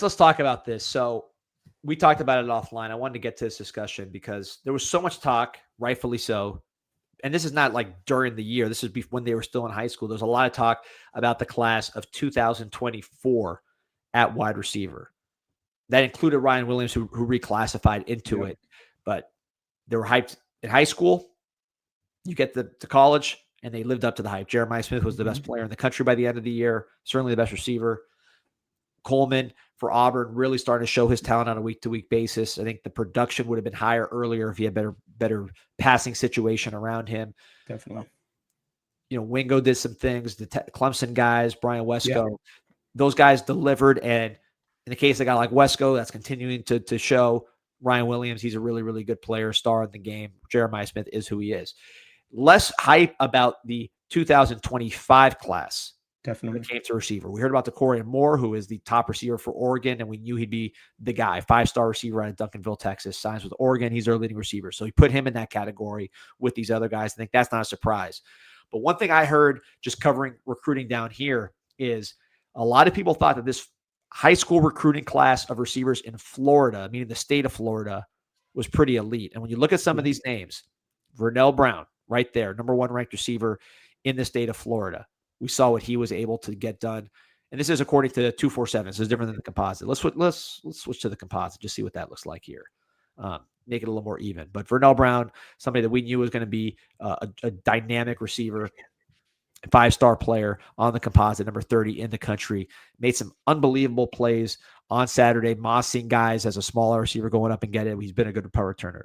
let's talk about this. So we talked about it offline. I wanted to get to this discussion because there was so much talk, rightfully so. And this is not like during the year. This is when they were still in high school. There's a lot of talk about the class of 2024 at wide receiver. That included Ryan Williams, who reclassified into it. But they were hyped in high school. You get to college, and they lived up to the hype. Jeremiah Smith was the best player in the country by the end of the year, certainly the best receiver. Coleman for Auburn really starting to show his talent on a week-to-week basis. I think the production would have been higher earlier if he had better passing situation around him. Definitely. Wingo did some things. The Clemson guys, Brian Wesco, those guys delivered. And in the case of a guy like Wesco, that's continuing to show. Ryan Williams, he's a really, really good player, star in the game. Jeremiah Smith is who he is. Less hype about the 2025 class. Definitely. When it came to receiver. We heard about Dakorien Moore, who is the top receiver for Oregon, and we knew he'd be the guy. 5-star receiver out of Duncanville, Texas. Signs with Oregon. He's their leading receiver. So he put him in that category with these other guys. I think that's not a surprise. But one thing I heard just covering recruiting down here is a lot of people thought that this high school recruiting class of receivers in Florida, meaning the state of Florida, was pretty elite. And when you look at some of these names, Vernell Brown, right there, number 1 ranked receiver in the state of Florida. We saw what he was able to get done. And this is according to 247. So it's different than the composite. Let's switch to the composite, just see what that looks like here. Make it a little more even. But Vernell Brown, somebody that we knew was going to be a dynamic receiver, 5-star player on the composite, number 30 in the country. Made some unbelievable plays on Saturday, mossing guys as a smaller receiver going up and get it. He's been a good punt returner.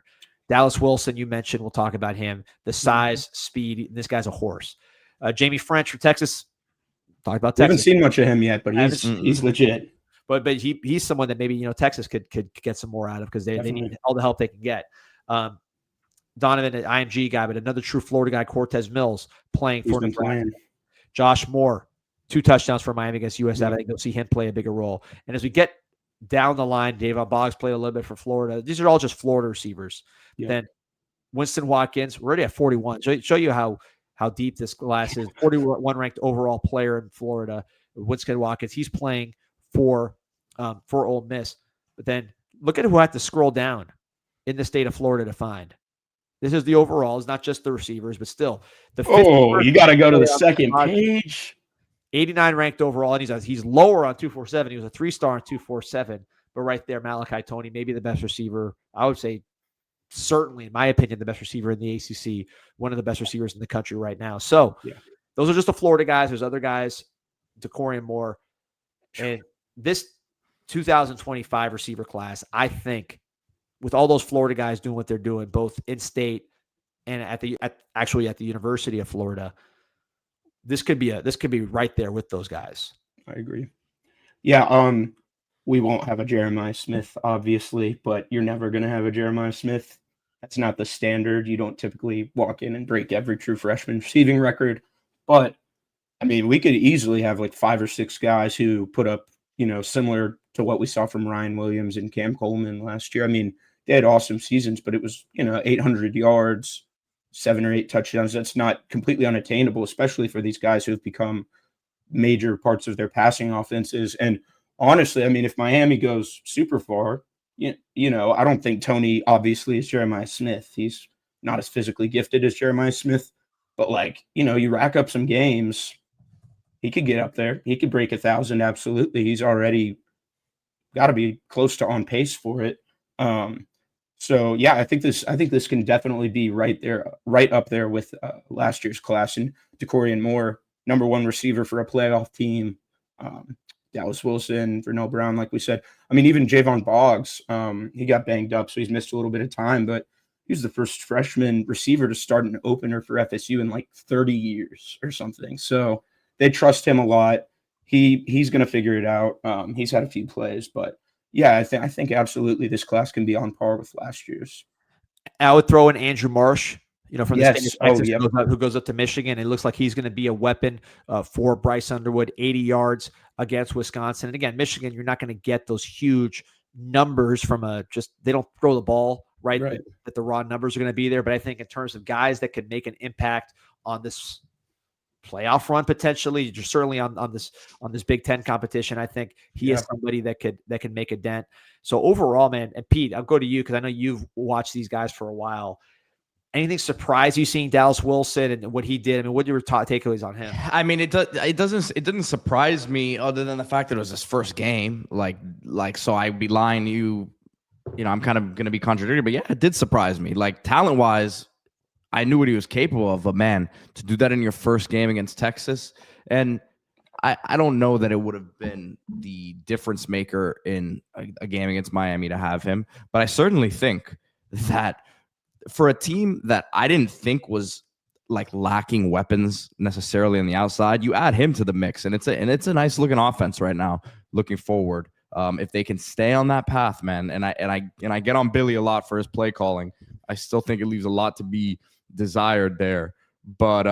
Dallas Wilson, you mentioned, we'll talk about him. The size, speed, this guy's a horse. Jamie French from Texas. Talk about Texas. We haven't seen much of him yet, but he's legit. But he's someone that maybe Texas could get some more out of because they need all the help they can get. Donovan, an IMG guy, but another true Florida guy, Cortez Mills, playing for Nebraska. Josh Moore, 2 touchdowns for Miami against USF. I think you'll see him play a bigger role. And as we get down the line, Davon Boggs played a little bit for Florida. These are all just Florida receivers. Yeah. Then Winston Watkins, we're already at 41. Show you how deep this class is. 41 ranked overall player in Florida. Winston Watkins, he's playing for Ole Miss. But then look at who I had to scroll down in the state of Florida to find. This is the overalls, not just the receivers, but still. You got to go to the second page. 89 ranked overall, and he's lower on 247. He was a 3-star on 247. But right there, Malachi Toney, maybe the best receiver. I would say certainly, in my opinion, the best receiver in the ACC, one of the best receivers in the country right now. So those are just the Florida guys. There's other guys, Dakorien Moore. And this 2025 receiver class, I think, with all those Florida guys doing what they're doing, both in state and at the University of Florida, this could be right there with those guys. I agree. Yeah, we won't have a Jeremiah Smith, obviously, but you're never going to have a Jeremiah Smith. That's not the standard. You don't typically walk in and break every true freshman receiving record. But, I mean, we could easily have like 5 or 6 guys who put up, similar to what we saw from Ryan Williams and Cam Coleman last year. I mean, they had awesome seasons, but it was, 800 yards, 7 or 8 touchdowns. That's not completely unattainable, especially for these guys who have become major parts of their passing offenses. And honestly, I mean, if Miami goes super far, I don't think Toney obviously is Jeremiah Smith. He's not as physically gifted as Jeremiah Smith, but you rack up some games, he could get up there. He could break 1,000. Absolutely. He's already got to be close to on pace for it. So yeah, I think this can definitely be right up there with last year's class. And Dakorien Moore, number 1 receiver for a playoff team. Dallas Wilson, Vernell Brown, like we said. I mean, even Javon Boggs, he got banged up, so he's missed a little bit of time, but he was the first freshman receiver to start an opener for FSU in like 30 years or something. So they trust him a lot. He's going to figure it out. He's had a few plays, but yeah, I think absolutely this class can be on par with last year's. I would throw in Andrew Marsh, from the state of Texas, who goes up to Michigan. It looks like he's going to be a weapon for Bryce Underwood, 80 yards against Wisconsin. And again, Michigan, you're not going to get those huge numbers from they don't throw the ball, right? That the raw numbers are going to be there. But I think in terms of guys that could make an impact on this playoff run potentially. Just certainly on this Big Ten competition. I think he is somebody that can make a dent. So overall, man, and Pete, I'll go to you because I know you've watched these guys for a while. Anything surprise you seeing Dallas Wilson and what he did? I mean, what were your takeaways on him? I mean, it didn't surprise me other than the fact that it was his first game. Like so I'd be lying to you. You know, I'm kind of going to be contradictory, but yeah, it did surprise me. Like talent wise, I knew what he was capable of, but man, to do that in your first game against Texas, and I don't know that it would have been the difference maker in a game against Miami to have him, but I certainly think that for a team that I didn't think was like lacking weapons necessarily on the outside, you add him to the mix, and it's a nice looking offense right now. Looking forward, if they can stay on that path, man, and I get on Billy a lot for his play calling. I still think it leaves a lot to be desired there, but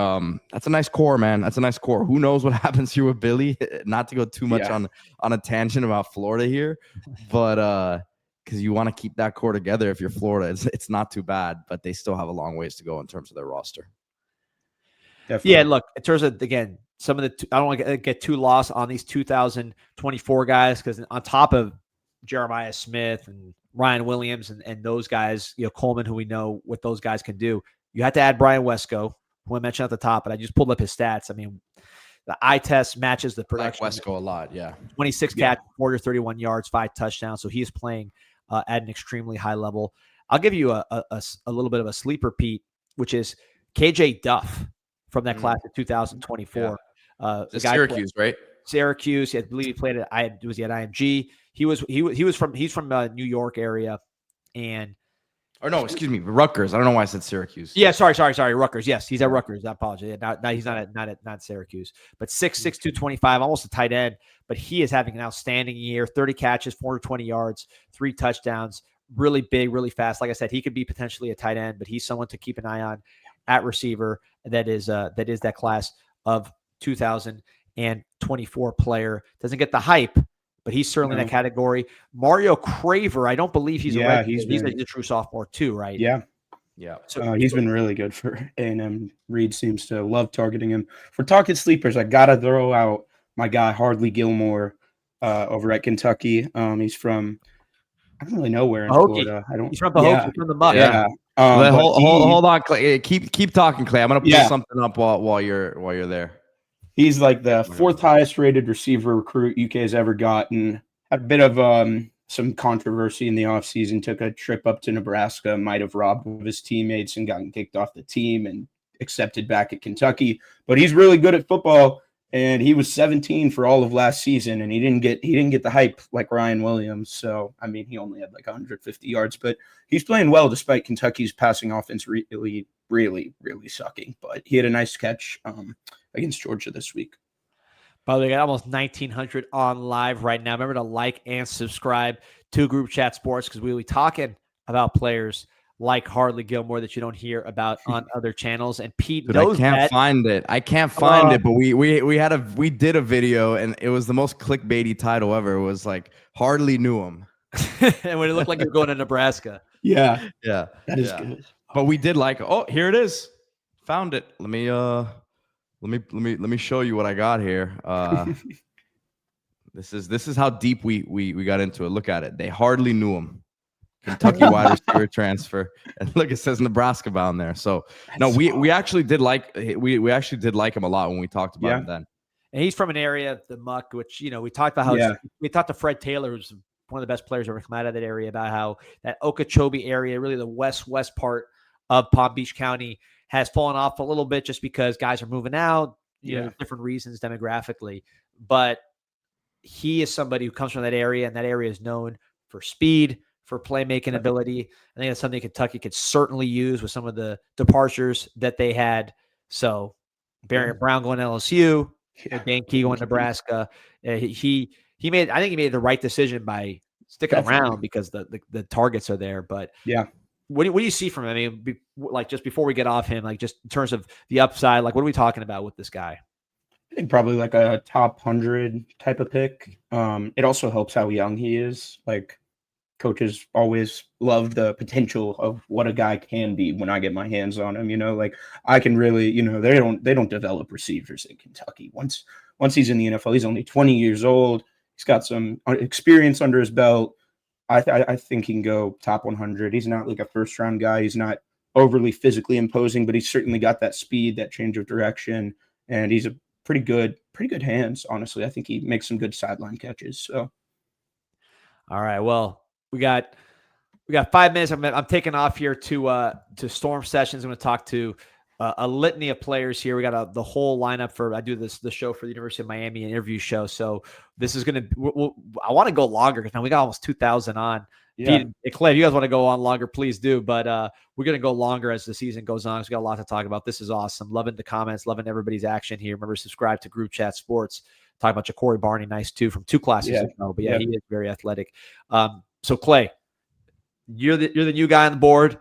that's a nice core, man. That's a nice core. Who knows what happens here with Billy? Not to go too much on a tangent about Florida here, but because you want to keep that core together. If you're Florida, it's not too bad, but they still have a long ways to go in terms of their roster. Definitely. Yeah, look, in terms of, again, some of I don't want to get too lost on these 2024 guys, because on top of Jeremiah Smith and Ryan Williams and those guys, Coleman, who we know what those guys can do, you had to add Brian Wesco, who I mentioned at the top, but I just pulled up his stats. I mean, the eye test matches the production. Like Wesco a lot, yeah. 26 catches, 431 yards, 5 touchdowns. So he is playing at an extremely high level. I'll give you a little bit of a sleeper, Pete, which is KJ Duff from that class of 2024. Yeah. Syracuse, right? Syracuse. I believe he played at IMG. He's from New York area, and excuse me, Rutgers. I don't know why I said Syracuse. Yeah, sorry, Rutgers. Yes, he's at Rutgers. I apologize. Now he's not Syracuse, but 6'6", 225, almost a tight end. But he is having an outstanding year. 30 catches, 420 yards, 3 touchdowns. Really big, really fast. Like I said, he could be potentially a tight end, but he's someone to keep an eye on at receiver. That is that class of 2024 player. Doesn't get the hype, but he's certainly in that category. Mario Craver, I don't believe he's he's a true sophomore too, right? Yeah. So he's been really good for A&M. Reed seems to love targeting him. For talking sleepers, I got to throw out my guy, Hardly Gilmore, over at Kentucky. He's from, I don't really know where in Florida. He's from Pahokee, from the Muck. Yeah. Hold on, Clay. Keep talking, Clay. I'm gonna pull something up while you're there. He's like the 4th highest rated receiver recruit UK has ever gotten. Had a bit of some controversy in the offseason. Took a trip up to Nebraska, might have robbed one of his teammates and gotten kicked off the team and accepted back at Kentucky. But he's really good at football, and he was 17 for all of last season, and he didn't get the hype like Ryan Williams. So I mean, he only had like 150 yards, but he's playing well despite Kentucky's passing offense really, really, really sucking. But he had a nice catch against Georgia this week. By the way, we got almost 1,900 on live right now. Remember to like and subscribe to Group Chat Sports, because we'll be talking about players like Hardly Gilmore that you don't hear about on other channels. And Pete knows I can't find it. I can't find it, but we did a video, and it was the most clickbaity title ever. It was like Hardly knew him. And when it looked like you're going to Nebraska. Yeah. That is good. But we did like, oh, here it is. Found it. Let me show you what I got here. This is how deep we got into it. Look at it. They hardly knew him. Kentucky wide receiver transfer, and look, it says Nebraska bound there. So we actually did like we actually did like him a lot when we talked about him then. And he's from an area, the Muck, which we talked about how we talked to Fred Taylor, who's one of the best players ever come out of that area, about how that Okeechobee area, really the west part of Palm Beach County, has fallen off a little bit just because guys are moving out, different reasons demographically. But he is somebody who comes from that area, and that area is known for speed, for playmaking ability. I think that's something Kentucky could certainly use with some of the departures that they had. So Barrett Brown going to LSU, Dan Key going to Nebraska. He made the right decision by sticking around because the targets are there. But what do you see from him? I mean, like, just before we get off him, like, just in terms of the upside, like, what are we talking about with this guy? I think probably like a top 100 type of pick. It also helps how young he is. Like, coaches always love the potential of what a guy can be when I get my hands on him. Like I can really, they don't develop receivers in Kentucky. Once he's in the NFL, he's only 20 years old. He's got some experience under his belt. I think he can go top 100. He's not like a first round guy. He's not overly physically imposing, but he's certainly got that speed, that change of direction, and he's a pretty good hands. Honestly, I think he makes some good sideline catches. So, all right, well, we got 5 minutes. I'm taking off here to Storm Sessions. I'm going to talk to a litany of players here. We got the whole lineup for, I do the show for the University of Miami, an interview show. So this is going to, I want to go longer because now we got almost 2,000 on. yeah. Clay, if you guys want to go on longer, please do. But we're going to go longer as the season goes on. So we got a lot to talk about. This is awesome. Loving the comments, loving everybody's action here. Remember, subscribe to Group Chat Sports. Talk about Corey Barney, nice too, from 2 classes ago. But he is very athletic. So Clay, you're the new guy on the board.